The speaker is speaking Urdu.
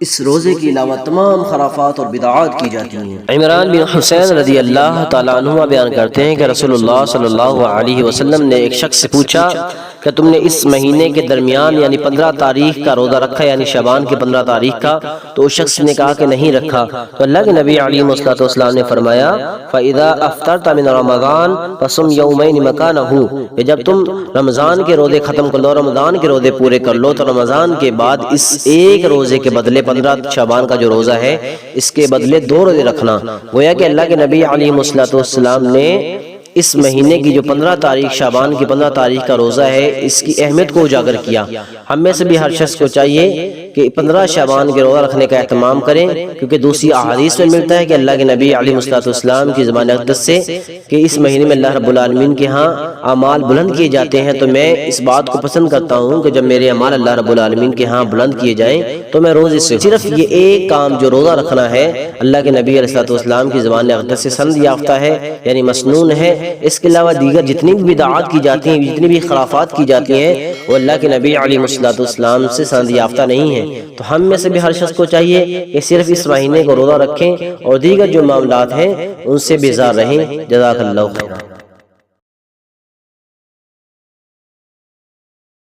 اس روزے کے علاوہ تمام خرافات اور بدعات کی جاتی ہیں۔ عمران بن حسین رضی اللہ تعالیٰ عنہ بیان کرتے ہیں کہ رسول اللہ صلی اللہ علیہ وسلم نے ایک شخص سے پوچھا کہ تم نے اس مہینے کے درمیان یعنی 15 تاریخ کا روزہ رکھا یعنی شعبان کی 15 تاریخ کا؟ تو اس شخص نے کہا کہ نہیں رکھا۔ تو اللہ کے نبی علیہ السلام نے فرمایا فَإِذَا أَفْطَرْتَ مِنْ رَمَضَانَ فَصُمْ يَوْمَيْنِ مَكَانَهُ، کہ جب تم رمضان کے روزے ختم کر لو، رمضان کے روزے پورے کر لو، تو رمضان کے بعد اس ایک روزے کے بدلے 15 شعبان کا جو روزہ ہے اس کے بدلے 2 روزے رکھنا۔ گویا کہ اللہ کے نبی علیہ السلام نے اس مہینے کی جو 15 تاریخ شعبان کی 15 تاریخ کا روزہ ہے اس کی اہمیت کو اجاگر کیا۔ ہم میں سے بھی ہر شخص کو چاہیے کہ 15 شعبان کے روزہ رکھنے کا اہتمام کریں، کیونکہ دوسری احادیث میں ملتا ہے کہ اللہ کے نبی علیہ السلام کی زبان اقدس سے کہ اس مہینے میں اللہ رب العالمین کے ہاں اعمال بلند کیے جاتے ہیں، تو میں اس بات کو پسند کرتا ہوں کہ جب میرے اعمال اللہ رب العالمین کے ہاں بلند کیے جائیں تو میں روزے سے صرف یہ ایک کام جو روزہ رکھنا ہے اللہ کے نبی علیہ السلام کی زبان اقدس سے سند یافتہ ہے یعنی مسنون ہے۔ اس کے علاوہ دیگر جتنی بھی بدعات کی جاتی ہیں، جتنی بھی خرافات کی جاتی ہیں، وہ اللہ کے نبی علیہ السلام سے سند یافتہ نہیں ہیں۔ تو ہم میں سے بھی ہر شخص کو چاہیے کہ صرف اس مہینے کو روزہ رکھیں اور دیگر جو معاملات ہیں ان سے بیزار رہیں۔ جزاک اللہ خیر۔